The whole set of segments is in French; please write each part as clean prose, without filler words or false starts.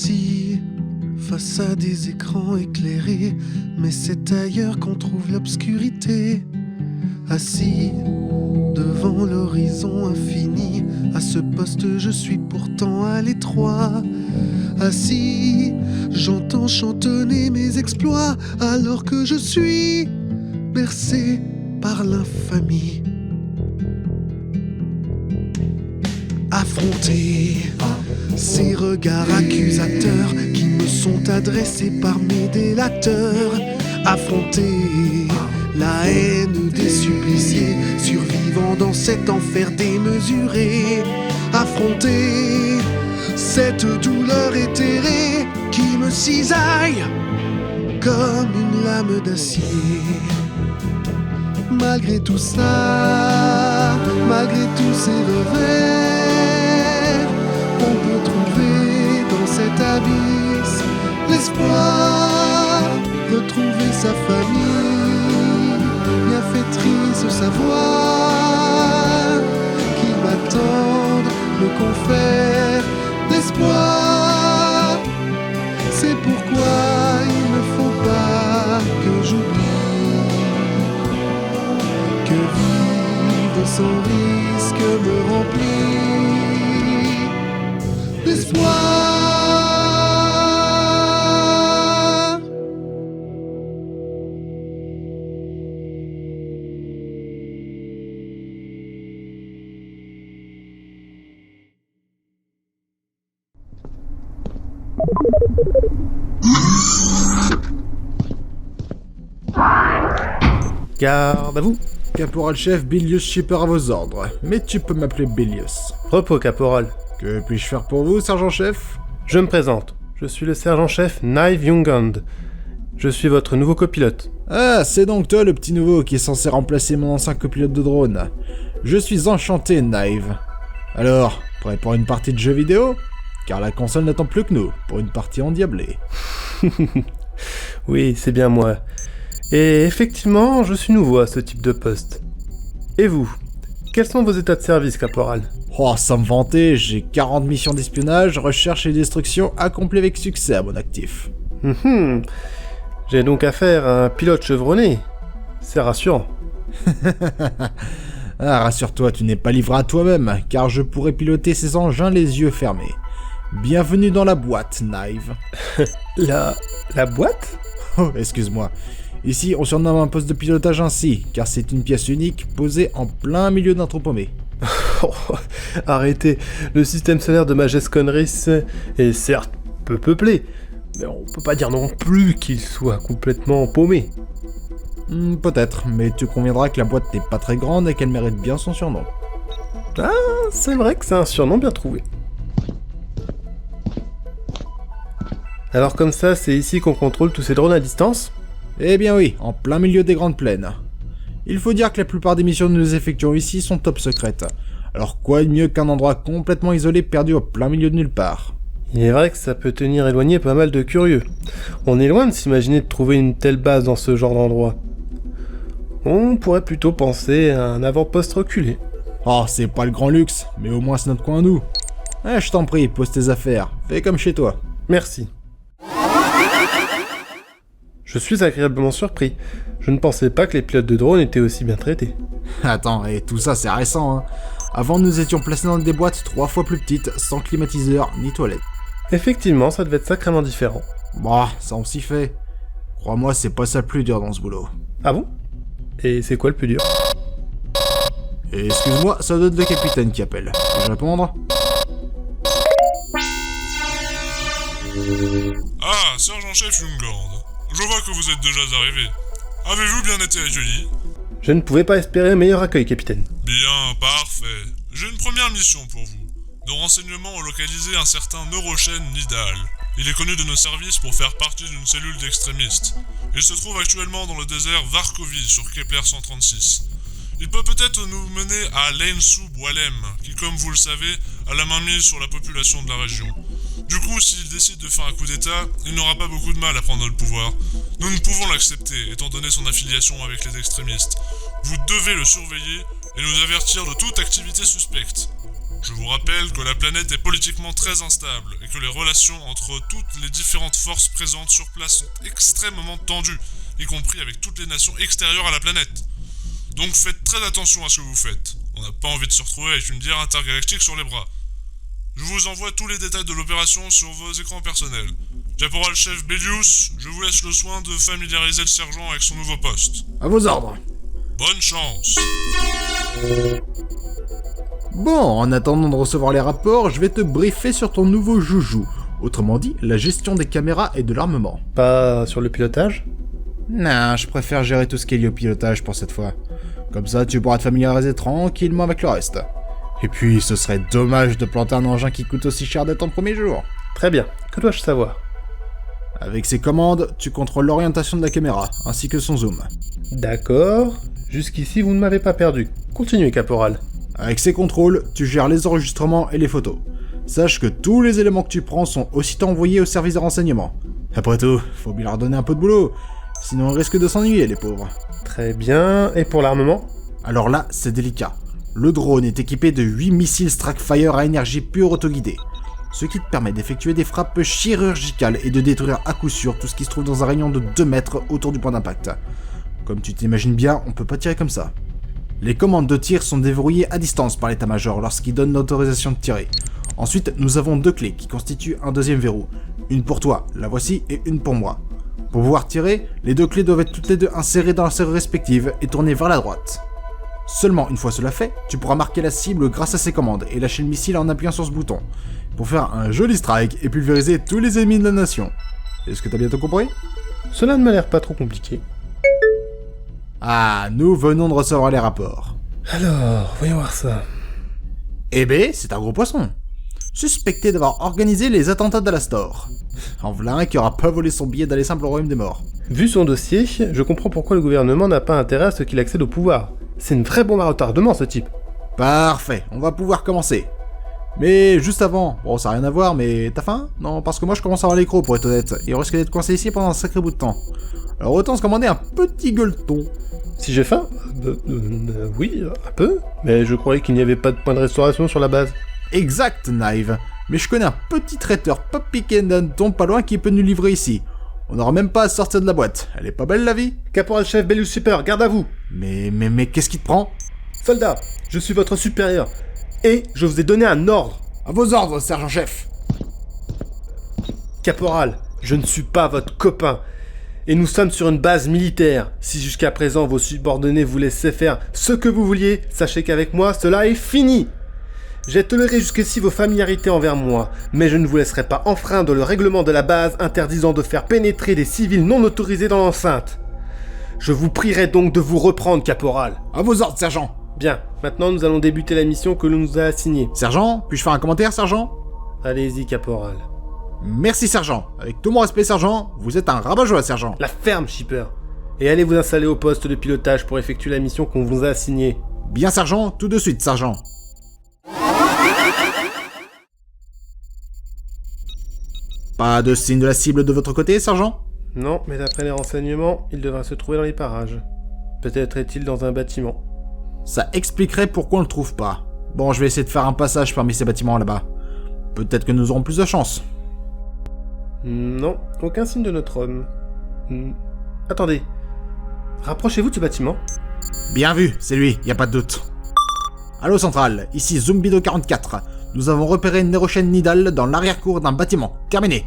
Assis face à des écrans éclairés, mais c'est ailleurs qu'on trouve l'obscurité. Assis devant l'horizon infini, à ce poste je suis pourtant à l'étroit. Assis, j'entends chantonner mes exploits, alors que je suis bercé par l'infamie. Affronter ces regards accusateurs qui me sont adressés par mes délateurs. Affronter la haine des suppliciés, survivant dans cet enfer démesuré. Affronter cette douleur éthérée qui me cisaille comme une lame d'acier. Malgré tout ça, malgré tous ces revers, on peut trouver dans cet abysse l'espoir, retrouver sa famille, bienfaitrice savoir qu'ils m'attendent, me confèrent l'espoir. C'est pourquoi il ne faut pas que j'oublie que vivre sans risque me remplit d'espoir. Garde à vous. Caporal-chef Bilius Shipper à vos ordres, mais tu peux m'appeler Bilius. Repos, caporal. Que puis-je faire pour vous, sergent-chef? Je me présente. Je suis le sergent-chef Knive Youngand. Je suis votre nouveau copilote. Ah, c'est donc toi le petit nouveau qui est censé remplacer mon ancien copilote de drone. Je suis enchanté, Knive. Alors, prêt pour une partie de jeux vidéo? Car la console n'attend plus que nous, pour une partie endiablée. Oui, c'est bien moi. Et effectivement, je suis nouveau à ce type de poste. Et vous? Quels sont vos états de service, caporal? Oh, sans me vanter, j'ai 40 missions d'espionnage, recherche et destruction accomplies avec succès à mon actif. J'ai donc affaire à un pilote chevronné. C'est rassurant. Ah, rassure-toi, tu n'es pas livré à toi-même, car je pourrais piloter ces engins les yeux fermés. Bienvenue dans la boîte, Knive. La boîte? Oh, excuse-moi. Ici, on surnomme un poste de pilotage ainsi, car c'est une pièce unique posée en plein milieu d'un trou paumé. Arrêtez, le système solaire de Majes Conris est certes peu peuplé, mais on peut pas dire non plus qu'il soit complètement paumé. Peut-être, mais tu conviendras que la boîte n'est pas très grande et qu'elle mérite bien son surnom. Ah, c'est vrai que c'est un surnom bien trouvé. Alors comme ça, c'est ici qu'on contrôle tous ces drones à distance? Eh bien oui, en plein milieu des grandes plaines. Il faut dire que la plupart des missions que nous effectuons ici sont top secrètes. Alors quoi de mieux qu'un endroit complètement isolé perdu au plein milieu de nulle part? Il est vrai que ça peut tenir éloigné pas mal de curieux. On est loin de s'imaginer de trouver une telle base dans ce genre d'endroit. On pourrait plutôt penser à un avant-poste reculé. Oh, c'est pas le grand luxe, mais au moins c'est notre coin à nous. Eh, je t'en prie, pose tes affaires, fais comme chez toi. Merci. Je suis agréablement surpris. Je ne pensais pas que les pilotes de drone étaient aussi bien traités. Attends, et tout ça c'est récent, hein. Avant nous étions placés dans des boîtes 3 fois plus petites, sans climatiseur ni toilette. Effectivement, ça devait être sacrément différent. Bah, ça on s'y fait. Crois-moi, c'est pas ça le plus dur dans ce boulot. Ah bon? Et c'est quoi le plus dur? Et excuse-moi, ça doit être le capitaine qui appelle. Peux-je répondre? Ah, sergent-chef Youngland. Je vois que vous êtes déjà arrivé. Avez-vous bien été accueilli? Je ne pouvais pas espérer un meilleur accueil, capitaine. Bien, parfait. J'ai une première mission pour vous. Nos renseignements ont localisé un certain Neurochen Nidal. Il est connu de nos services pour faire partie d'une cellule d'extrémistes. Il se trouve actuellement dans le désert Varkovi sur Kepler 136. Il peut peut-être nous mener à Leinsu Boalem, qui comme vous le savez, a la main mise sur la population de la région. Du coup, s'il décide de faire un coup d'état, il n'aura pas beaucoup de mal à prendre le pouvoir. Nous ne pouvons l'accepter, étant donné son affiliation avec les extrémistes. Vous devez le surveiller et nous avertir de toute activité suspecte. Je vous rappelle que la planète est politiquement très instable et que les relations entre toutes les différentes forces présentes sur place sont extrêmement tendues, y compris avec toutes les nations extérieures à la planète. Donc faites très attention à ce que vous faites. On n'a pas envie de se retrouver avec une guerre intergalactique sur les bras. Je vous envoie tous les détails de l'opération sur vos écrans personnels. Caporal-chef Bellius, je vous laisse le soin de familiariser le sergent avec son nouveau poste. À vos ordres. Bonne chance. Bon, en attendant de recevoir les rapports, je vais te briefer sur ton nouveau joujou. Autrement dit, la gestion des caméras et de l'armement. Pas sur le pilotage? Non, je préfère gérer tout ce qui est lié au pilotage pour cette fois. Comme ça, tu pourras te familiariser tranquillement avec le reste. Et puis, ce serait dommage de planter un engin qui coûte aussi cher dès ton premier jour. Très bien, que dois-je savoir? Avec ces commandes, tu contrôles l'orientation de la caméra, ainsi que son zoom. D'accord, jusqu'ici vous ne m'avez pas perdu. Continuez, caporal. Avec ces contrôles, tu gères les enregistrements et les photos. Sache que tous les éléments que tu prends sont aussitôt envoyés au service de renseignement. Après tout, faut bien leur donner un peu de boulot, sinon ils risquent de s'ennuyer, les pauvres. Très bien, et pour l'armement? Alors là, c'est délicat. Le drone est équipé de 8 missiles Starkfire à énergie pure autoguidée, ce qui te permet d'effectuer des frappes chirurgicales et de détruire à coup sûr tout ce qui se trouve dans un rayon de 2 mètres autour du point d'impact. Comme tu t'imagines bien, on peut pas tirer comme ça. Les commandes de tir sont déverrouillées à distance par l'état-major lorsqu'il donne l'autorisation de tirer. Ensuite, nous avons 2 clés qui constituent un deuxième verrou. Une pour toi, la voici, et une pour moi. Pour pouvoir tirer, les 2 clés doivent être toutes les deux insérées dans leur serrure respective et tournées vers la droite. Seulement une fois cela fait, tu pourras marquer la cible grâce à ces commandes et lâcher le missile en appuyant sur ce bouton, pour faire un joli strike et pulvériser tous les ennemis de la nation. Est-ce que t'as bientôt compris? Cela ne m'a l'air pas trop compliqué. Ah, nous venons de recevoir les rapports. Alors, voyons voir ça. Eh ben, c'est un gros poisson. Suspecté d'avoir organisé les attentats d'Alastor. En voilà un qui aura pas volé son billet d'aller simple au royaume des morts. Vu son dossier, je comprends pourquoi le gouvernement n'a pas intérêt à ce qu'il accède au pouvoir. C'est une vraie bombe à retardement, ce type. Parfait, on va pouvoir commencer. Mais juste avant, bon ça n'a rien à voir, mais t'as faim? Non, parce que moi je commence à avoir les crocs pour être honnête, et on risque d'être coincé ici pendant un sacré bout de temps. Alors autant se commander un petit gueuleton. Si j'ai faim? Oui, un peu. Mais je croyais qu'il n'y avait pas de point de restauration sur la base. Exact, Knive. Mais je connais un petit traiteur pas piqué d'un ton pas loin qui peut nous livrer ici. On n'aura même pas à sortir de la boîte. Elle est pas belle la vie? Caporal-chef Bellius Super, garde à vous! Mais qu'est-ce qui te prend? Soldat, je suis votre supérieur. Et je vous ai donné un ordre. À vos ordres, sergent-chef. Caporal, je ne suis pas votre copain. Et nous sommes sur une base militaire. Si jusqu'à présent vos subordonnés vous laissaient faire ce que vous vouliez, sachez qu'avec moi, cela est fini. J'ai toléré jusqu'ici vos familiarités envers moi, mais je ne vous laisserai pas enfreindre le règlement de la base interdisant de faire pénétrer des civils non autorisés dans l'enceinte. Je vous prierai donc de vous reprendre, caporal. À vos ordres, sergent. Bien, maintenant nous allons débuter la mission que l'on nous a assignée. Sergent, puis-je faire un commentaire, sergent? Allez-y, caporal. Merci, sergent. Avec tout mon respect, sergent, vous êtes un rabat-joie, sergent. La ferme, shipper. Et allez vous installer au poste de pilotage pour effectuer la mission qu'on vous a assignée. Bien, sergent, tout de suite, sergent. Pas de signe de la cible de votre côté, sergent? Non, mais d'après les renseignements, il devrait se trouver dans les parages. Peut-être est-il dans un bâtiment. Ça expliquerait pourquoi on le trouve pas. Bon, je vais essayer de faire un passage parmi ces bâtiments là-bas. Peut-être que nous aurons plus de chance. Non, aucun signe de notre homme. Attendez. Rapprochez-vous du bâtiment. Bien vu, c'est lui, y a pas de doute. Allô Central, ici Zumbido 44. Nous avons repéré Nerochen Nidal dans l'arrière-cour d'un bâtiment. Terminé.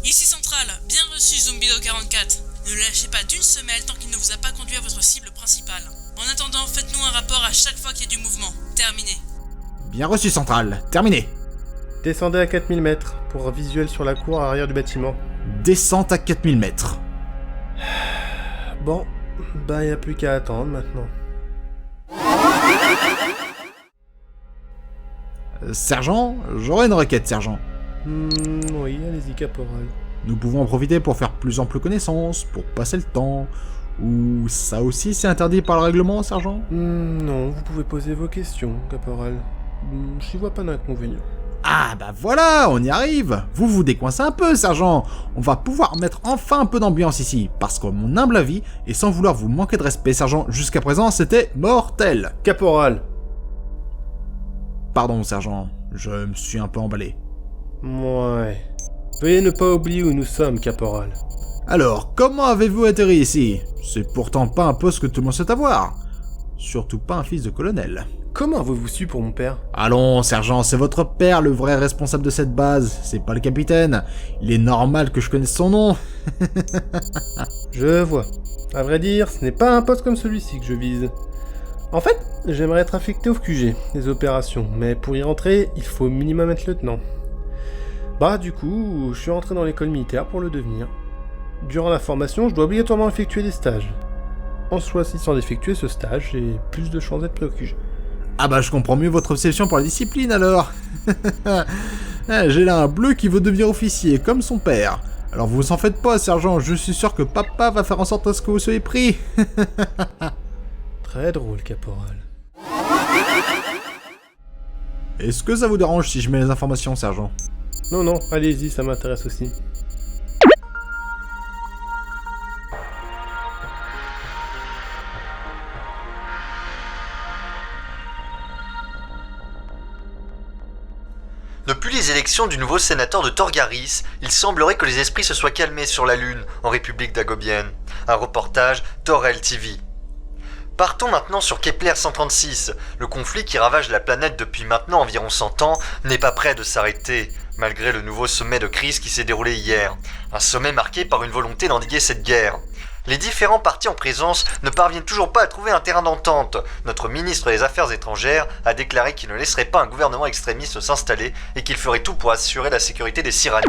Ici Central, bien reçu Zumbido 44. Ne le lâchez pas d'une semelle tant qu'il ne vous a pas conduit à votre cible principale. En attendant, faites-nous un rapport à chaque fois qu'il y a du mouvement. Terminé. Bien reçu Central, terminé. Descendez à 4000 mètres pour un visuel sur la cour arrière du bâtiment. Descente à 4000 mètres. Bon, bah y a plus qu'à attendre maintenant. Sergent, j'aurais une requête, sergent. Oui, allez-y, caporal. Nous pouvons en profiter pour faire plus ample connaissance, pour passer le temps. Ou ça aussi c'est interdit par le règlement, sergent? Non, vous pouvez poser vos questions, caporal. J'y vois pas d'inconvénient. Ah bah voilà, on y arrive. Vous vous décoincez un peu, sergent. On va pouvoir mettre enfin un peu d'ambiance ici, parce que mon humble avis, et sans vouloir vous manquer de respect, sergent, jusqu'à présent c'était mortel. Caporal! Pardon, sergent, je me suis un peu emballé. Ouais. Veuillez ne pas oublier où nous sommes, caporal. Alors, comment avez-vous atterri ici? C'est pourtant pas un poste que tout le monde souhaite avoir. Surtout pas un fils de colonel. Comment avez-vous su pour mon père? Allons, sergent, c'est votre père le vrai responsable de cette base, c'est pas le capitaine. Il est normal que je connaisse son nom. Je vois. À vrai dire, ce n'est pas un poste comme celui-ci que je vise. En fait, j'aimerais être affecté au QG, les opérations, mais pour y rentrer, il faut au minimum être lieutenant. Bah du coup, je suis rentré dans l'école militaire pour le devenir. Durant la formation, je dois obligatoirement effectuer des stages. En choisissant d'effectuer ce stage, j'ai plus de chances d'être pris au QG. Ah bah je comprends mieux votre obsession pour la discipline alors. J'ai là un bleu qui veut devenir officier, comme son père. Alors vous en faites pas, sergent, je suis sûr que papa va faire en sorte à ce que vous soyez pris. Très drôle, caporal. Est-ce que ça vous dérange si je mets les informations, sergent? Non, non, allez-y, ça m'intéresse aussi. Depuis les élections du nouveau sénateur de Torgaris, il semblerait que les esprits se soient calmés sur la Lune, en République d'Agobienne. Un reportage Torel TV. Partons maintenant sur Kepler 136. Le conflit qui ravage la planète depuis maintenant environ 100 ans n'est pas prêt de s'arrêter, malgré le nouveau sommet de crise qui s'est déroulé hier. Un sommet marqué par une volonté d'endiguer cette guerre. Les différents partis en présence ne parviennent toujours pas à trouver un terrain d'entente. Notre ministre des Affaires étrangères a déclaré qu'il ne laisserait pas un gouvernement extrémiste s'installer et qu'il ferait tout pour assurer la sécurité des Sirani.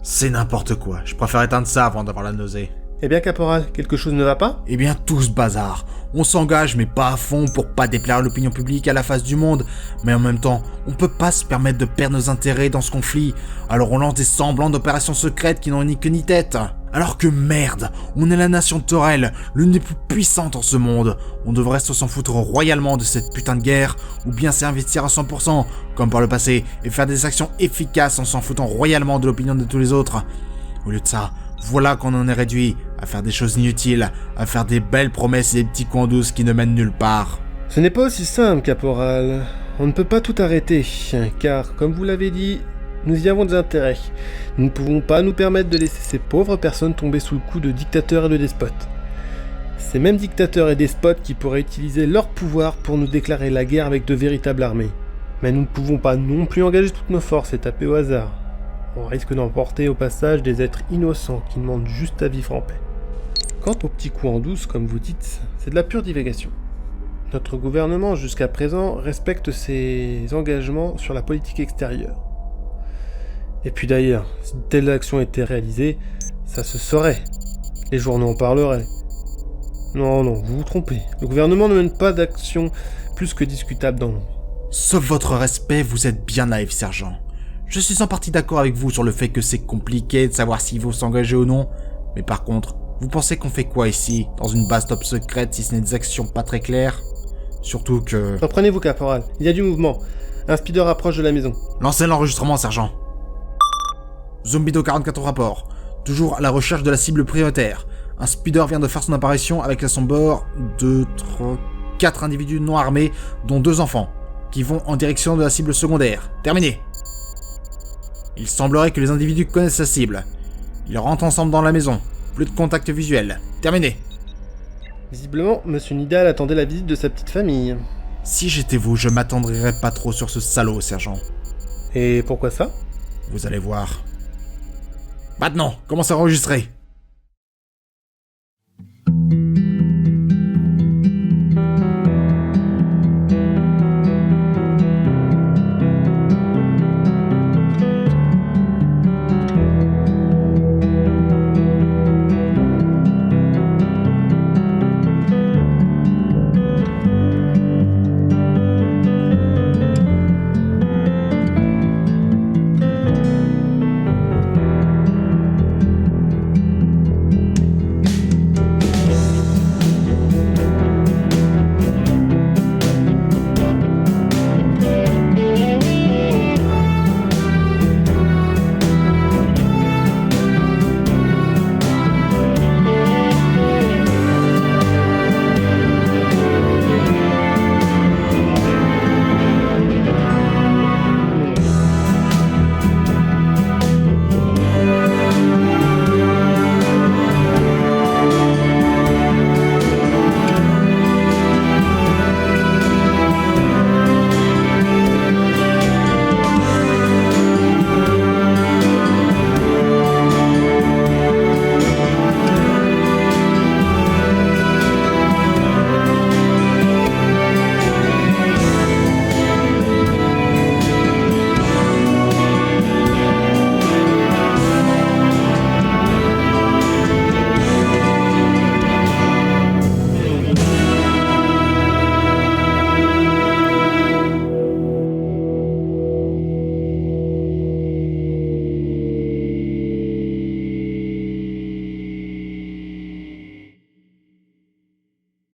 C'est n'importe quoi, je préfère éteindre ça avant d'avoir la nausée. Eh bien, caporal, quelque chose ne va pas? Eh bien, tout ce bazar. On s'engage, mais pas à fond, pour pas déplaire l'opinion publique à la face du monde. Mais en même temps, on peut pas se permettre de perdre nos intérêts dans ce conflit. Alors on lance des semblants d'opérations secrètes qui n'ont ni queue ni tête. Alors que merde, on est la nation de Torel, l'une des plus puissantes en ce monde. On devrait s'en foutre royalement de cette putain de guerre, ou bien s'investir à 100%, comme par le passé, et faire des actions efficaces en s'en foutant royalement de l'opinion de tous les autres. Au lieu de ça, voilà qu'on en est réduit à faire des choses inutiles, à faire des belles promesses et des petits coins douces qui ne mènent nulle part. Ce n'est pas aussi simple, caporal. On ne peut pas tout arrêter, car, comme vous l'avez dit, nous y avons des intérêts. Nous ne pouvons pas nous permettre de laisser ces pauvres personnes tomber sous le coup de dictateurs et de despotes. Ces mêmes dictateurs et despotes qui pourraient utiliser leur pouvoir pour nous déclarer la guerre avec de véritables armées. Mais nous ne pouvons pas non plus engager toutes nos forces et taper au hasard. On risque d'emporter au passage des êtres innocents qui demandent juste à vivre en paix. Quant aux petits coups en douce, comme vous dites, c'est de la pure divagation. Notre gouvernement, jusqu'à présent, respecte ses engagements sur la politique extérieure. Et puis d'ailleurs, si de telles actions étaient réalisées, ça se saurait. Les journaux en parleraient. Non, vous vous trompez. Le gouvernement ne mène pas d'action plus que discutable dans l'ombre. Sauf votre respect, vous êtes bien naïf, sergent. Je suis en partie d'accord avec vous sur le fait que c'est compliqué de savoir s'il faut s'engager ou non, mais par contre, vous pensez qu'on fait quoi ici, dans une base top secrète, si ce n'est des actions pas très claires? Surtout que... Reprenez-vous, caporal. Il y a du mouvement. Un speeder approche de la maison. Lancez l'enregistrement, sergent. Zombido 44 au rapport. Toujours à la recherche de la cible prioritaire. Un speeder vient de faire son apparition avec à son bord 4 individus non armés, dont 2 enfants, qui vont en direction de la cible secondaire. Terminé. Il semblerait que les individus connaissent sa cible. Ils rentrent ensemble dans la maison. Plus de contact visuel. Terminé. Visiblement, Monsieur Nidal attendait la visite de sa petite famille. Si j'étais vous, je m'attendrais pas trop sur ce salaud, sergent. Et pourquoi ça? Vous allez voir. Maintenant, commencez à enregistrer.